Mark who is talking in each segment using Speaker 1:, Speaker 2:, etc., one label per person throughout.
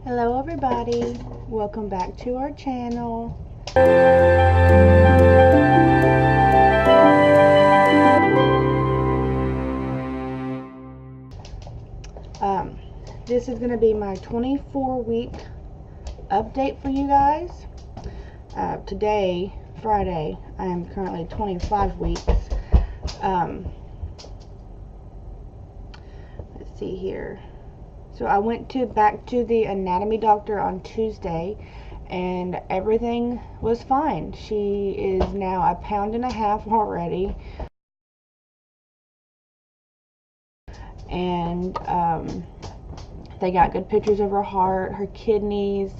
Speaker 1: Hello everybody, welcome back to our channel. This is going to be my 24-week update for you guys. Today, Friday, I am currently 25 weeks. Let's see here. So I went back to the anatomy doctor on Tuesday, and everything was fine. She is now 1.5 pounds already, and they got good pictures of her heart, her kidneys,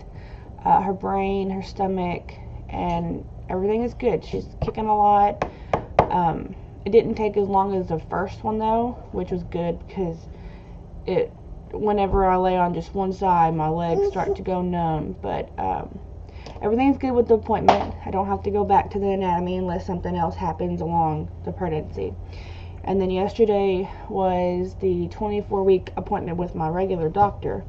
Speaker 1: her brain, her stomach, and everything is good. She's kicking a lot. It didn't take as long as the first one though, which was good because whenever I lay on just one side, my legs start to go numb. But everything's good with the appointment. I don't have to go back to the anatomy unless something else happens along the pregnancy. And then yesterday was the 24-week appointment with my regular doctor,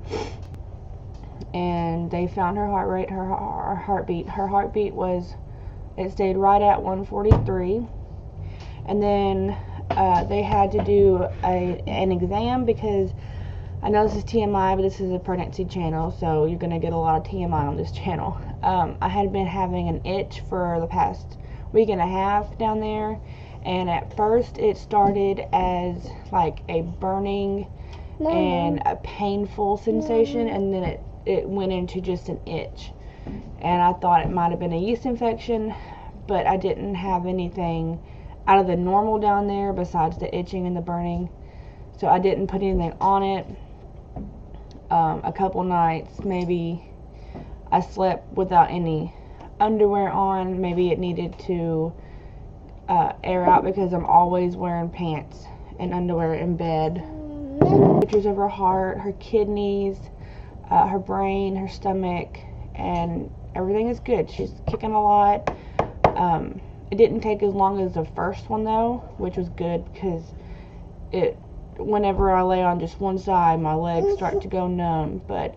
Speaker 1: and they found her heart rate, her heartbeat. Her heartbeat it stayed right at 143. And then they had to do an exam, because I know this is TMI, but this is a pregnancy channel, so you're going to get a lot of TMI on this channel. I had been having an itch for the past week and a half down there, and at first it started as like a burning and a painful sensation, and then it went into just an itch. And I thought it might have been a yeast infection, but I didn't have anything out of the normal down there besides the itching and the burning, so I didn't put anything on it. A couple nights maybe I slept without any underwear on. Maybe it needed to air out because I'm always wearing pants and underwear in bed. Pictures of her heart, her kidneys, her brain, her stomach, and everything is good. She's kicking a lot. It didn't take as long as the first one though, which was good because whenever I lay on just one side, my legs start to go numb. But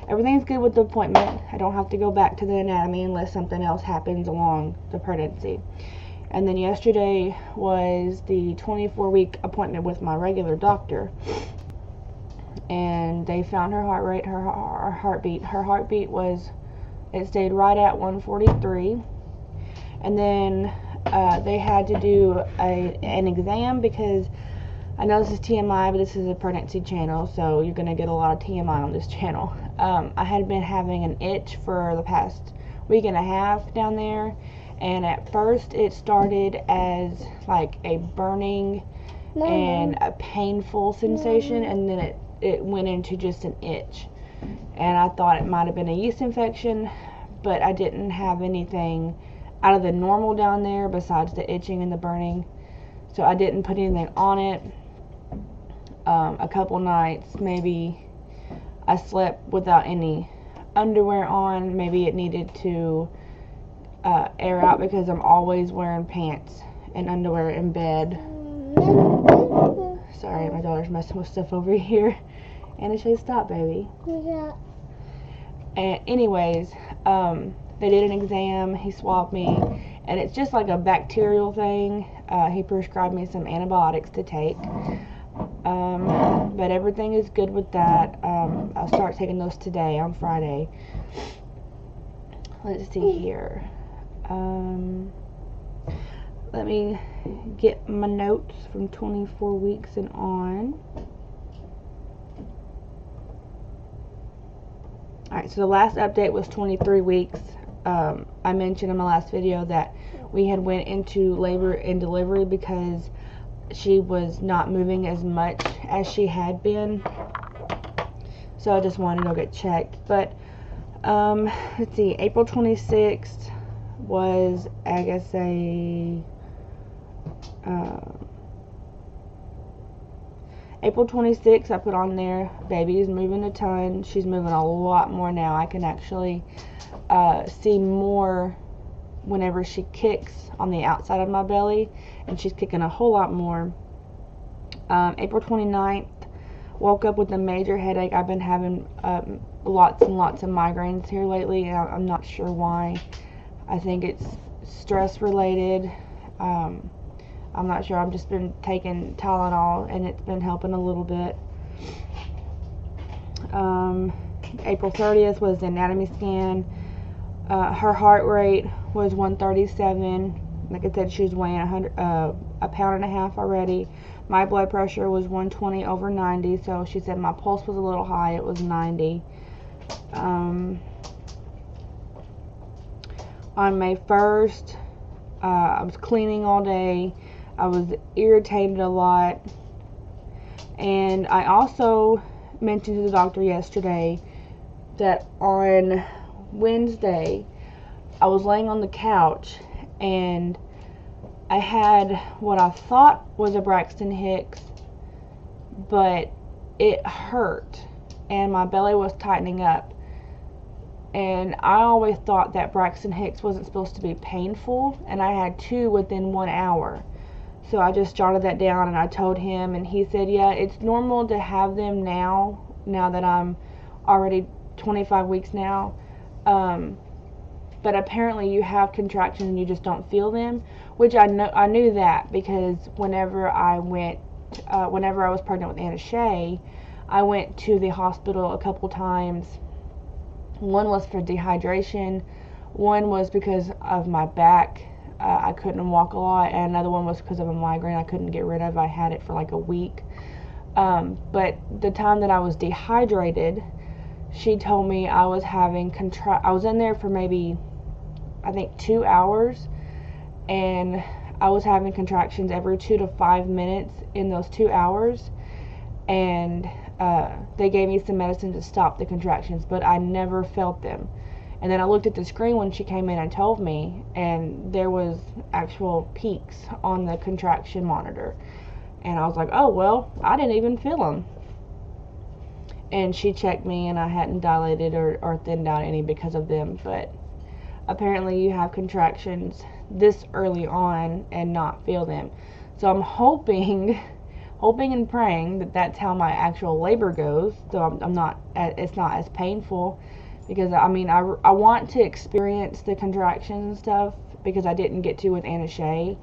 Speaker 1: everything's good with the appointment. I don't have to go back to the anatomy unless something else happens along the pregnancy. And then yesterday was the 24-week appointment with my regular doctor, and they found her heart rate, her heartbeat. Her heartbeat it stayed right at 143. And then they had to do an exam, because I know this is TMI, but this is a pregnancy channel, so you're going to get a lot of TMI on this channel. I had been having an itch for the past week and a half down there, and at first it started as like a burning and a painful sensation, and then it went into just an itch. And I thought it might have been a yeast infection, but I didn't have anything out of the normal down there besides the itching and the burning, so I didn't put anything on it. A couple nights maybe I slept without any underwear on. Maybe it needed to air out because I'm always wearing pants and underwear in bed. Sorry, my daughter's messing with stuff over here. And should stop, baby. Yeah. And anyways, they did an exam. He swabbed me, and it's just like a bacterial thing. He prescribed me some antibiotics to take. But everything is good with that. I'll start taking those today on Friday. Let's see here. Let me get my notes from 24 weeks and on. Alright, so the last update was 23 weeks. I mentioned in my last video that we had went into labor and delivery because she was not moving as much as she had been, so I just wanted to go get checked. But let's see, April 26th was, I guess, April 26th, I put on there, baby is moving a ton. She's moving a lot more now. I can actually see more whenever she kicks on the outside of my belly, and she's kicking a whole lot more. April 29th Woke up with a major headache. I've been having lots and lots of migraines here lately, and I'm not sure why. I think it's stress related. I'm not sure. I've just been taking Tylenol, and it's been helping a little bit. April 30th was the anatomy scan. Her heart rate was 137. Like I said, she was weighing a pound and a half already. My blood pressure was 120/90, so she said my pulse was a little high. It was 90. On May 1st, I was cleaning all day. I was irritated a lot. And I also mentioned to the doctor yesterday that on Wednesday, I was laying on the couch and I had what I thought was a Braxton Hicks, but it hurt and my belly was tightening up. And I always thought that Braxton Hicks wasn't supposed to be painful, and I had 2 within 1 hour. So I just jotted that down and I told him, and he said, yeah, it's normal to have them now that I'm already 25 weeks now. But apparently you have contractions and you just don't feel them, which I knew that because whenever I was pregnant with Anna Shay, I went to the hospital a couple times. One was for dehydration, one was because of my back. I couldn't walk a lot, and another one was because of a migraine I couldn't get rid of. I had it for like a week. But the time that I was dehydrated, she told me I was having I was in there for maybe, I think, 2 hours, and I was having contractions every 2 to 5 minutes in those 2 hours, and they gave me some medicine to stop the contractions, but I never felt them. And then I looked at the screen when she came in and told me, and there was actual peaks on the contraction monitor. And I was like, oh, well, I didn't even feel them. And she checked me, and I hadn't dilated or thinned out any because of them. But apparently you have contractions this early on and not feel them. So I'm hoping and praying that that's how my actual labor goes. So it's not as painful. Because, I mean, I want to experience the contractions and stuff because I didn't get to with Anna Shay.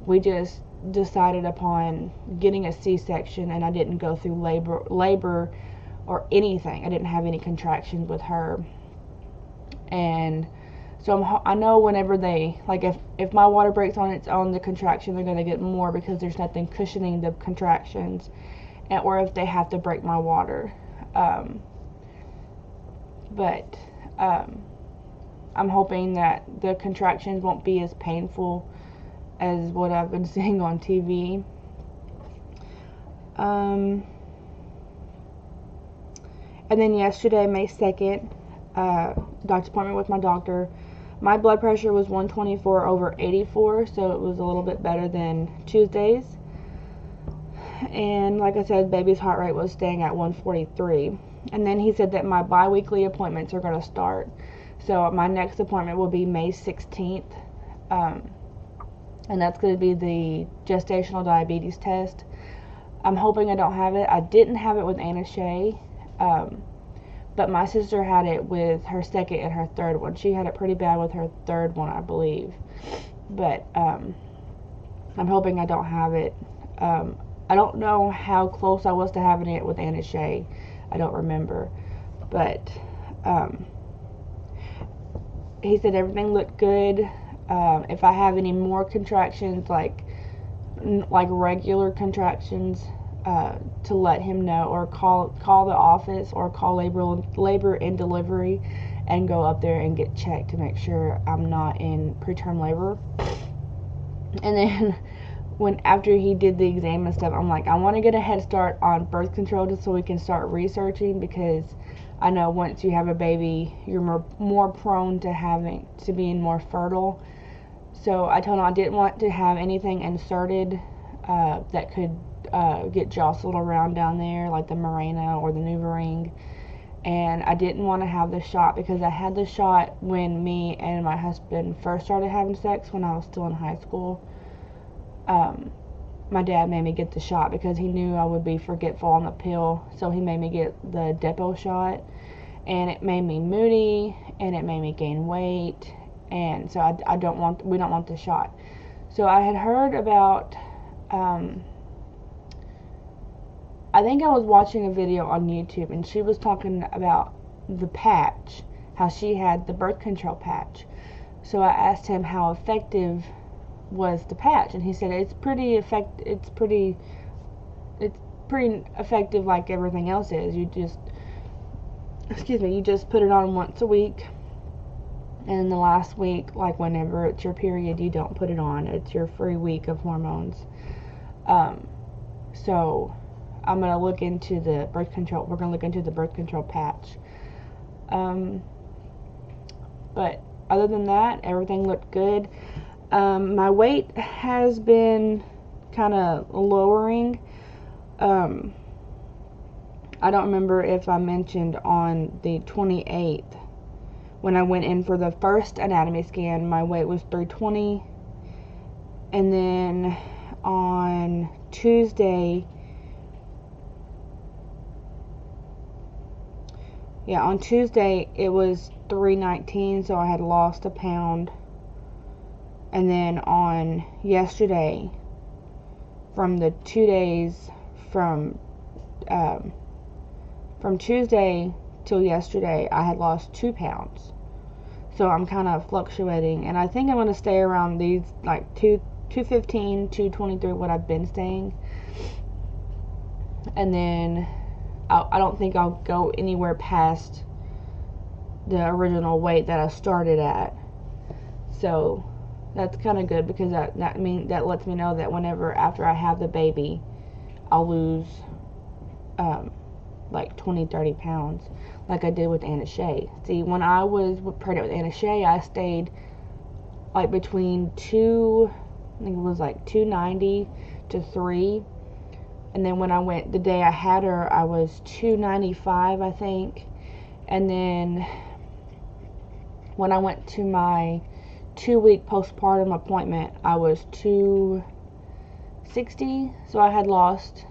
Speaker 1: We just decided upon getting a C-section, and I didn't go through labor or anything. I didn't have any contractions with her. And so I know whenever they, like if my water breaks on its own, the contraction, they're going to get more because there's nothing cushioning the contractions. Or if they have to break my water. But I'm hoping that the contractions won't be as painful as what I've been seeing on TV. And then yesterday, May 2nd, doctor's appointment with my doctor. My blood pressure was 124/84, so it was a little bit better than Tuesday's. And like I said, baby's heart rate was staying at 143. And then he said that my bi-weekly appointments are going to start. So my next appointment will be May 16th. And that's going to be the Gestational Diabetes test. I'm hoping I don't have it. I didn't have it with Anna Shay. But my sister had it with her second and her third one. She had it pretty bad with her third one, I believe. But I'm hoping I don't have it. I don't know how close I was to having it with Anna Shay. I don't remember, but he said everything looked good. If I have any more contractions, like regular contractions, to let him know, or call the office, or call labor and delivery, and go up there and get checked to make sure I'm not in preterm labor. And then after he did the exam and stuff, I'm like, I want to get a head start on birth control just so we can start researching, because I know once you have a baby, you're more prone to being more fertile. So I told him I didn't want to have anything inserted that could get jostled around down there, like the Mirena or the NuvaRing. And I didn't want to have the shot because I had the shot when me and my husband first started having sex when I was still in high school. my dad made me get the shot because he knew I would be forgetful on the pill, so he made me get the depot shot, and it made me moody, and it made me gain weight, and so we don't want the shot. So I had heard about, I think I was watching a video on YouTube, and she was talking about the patch, how she had the birth control patch. So I asked him how effective was the patch, and he said it's pretty effective like everything else is. You just put it on once a week, and in the last week, like whenever it's your period, you don't put it on. It's your free week of hormones. So I'm gonna look into the birth control. We're gonna look into the birth control patch. But other than that, everything looked good. My weight has been kind of lowering. I don't remember if I mentioned on the 28th, when I went in for the first anatomy scan, my weight was 320. And then on Tuesday, it was 319, so I had lost a pound. And then on yesterday, from the 2 days from Tuesday till yesterday, I had lost 2 pounds. So I'm kind of fluctuating, and I think I'm going to stay around these, like 215, 223, what I've been staying. And then I don't think I'll go anywhere past the original weight that I started at. So that's kind of good, because that lets me know that whenever after I have the baby, I'll lose like 20-30 pounds, like I did with Anna Shay. See, when I was pregnant with Anna Shay, I stayed like between 290 to 3. And then when I went, the day I had her, I was 295, I think. And then when I went to my 2-week postpartum appointment, I was 260. So I had lost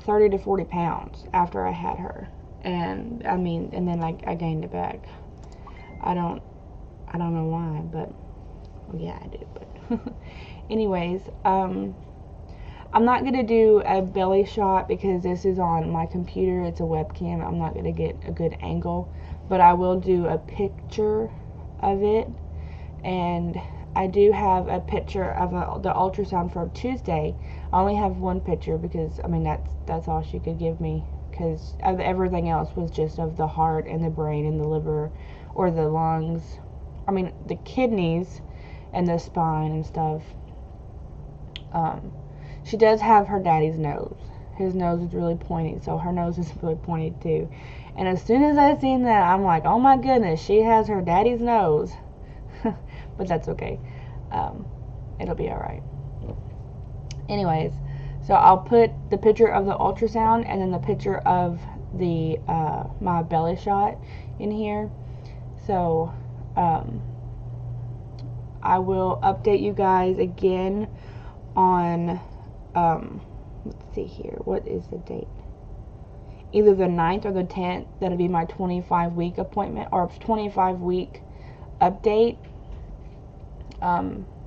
Speaker 1: 30 to 40 pounds after I had her. And then I gained it back. I don't know why, but well, yeah, I do. But anyways, I'm not going to do a belly shot because this is on my computer. It's a webcam. I'm not going to get a good angle. But I will do a picture of it. And I do have a picture of the ultrasound from Tuesday. I only have one picture because, that's all she could give me. Because everything else was just of the heart and the brain and the liver or the lungs. The kidneys and the spine and stuff. She does have her daddy's nose. His nose is really pointy, so her nose is really pointy too. And as soon as I seen that, I'm like, oh my goodness, she has her daddy's nose. But that's okay. It'll be alright. Anyways, so I'll put the picture of the ultrasound and then the picture of the my belly shot in here. So I will update you guys again on let's see here, what is the date? Either the 9th or the 10th. That'll be my 25-week appointment, or 25-week update.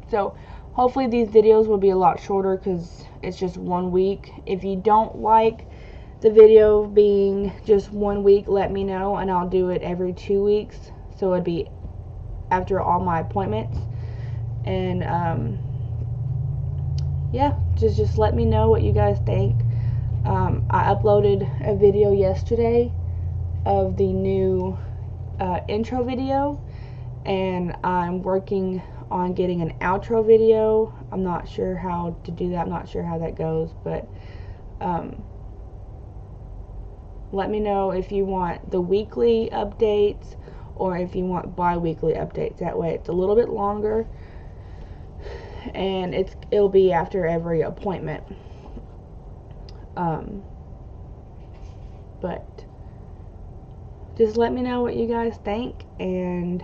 Speaker 1: So hopefully these videos will be a lot shorter because it's just 1 week. If you don't like the video being just 1 week, let me know and I'll do it every 2 weeks. So it'd be after all my appointments. And yeah, just let me know what you guys think. I uploaded a video yesterday of the new intro video, and I'm working on getting an outro video. I'm not sure how to do that. I'm not sure how that goes, but let me know if you want the weekly updates or if you want bi-weekly updates. That way it's a little bit longer, and it'll be after every appointment. But just let me know what you guys think, and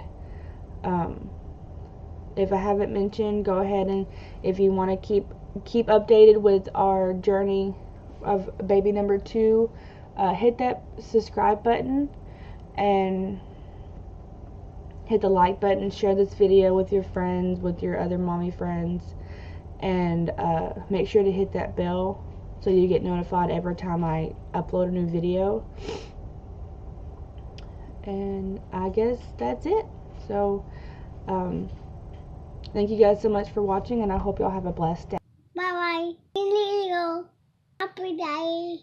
Speaker 1: if I haven't mentioned, go ahead and if you want to keep updated with our journey of baby number 2, hit that subscribe button and hit the like button. Share this video with your friends, with your other mommy friends, and make sure to hit that bell so you get notified every time I upload a new video. And I guess that's it. So thank you guys so much for watching, and I hope y'all have a blessed day.
Speaker 2: Bye bye. Happy day.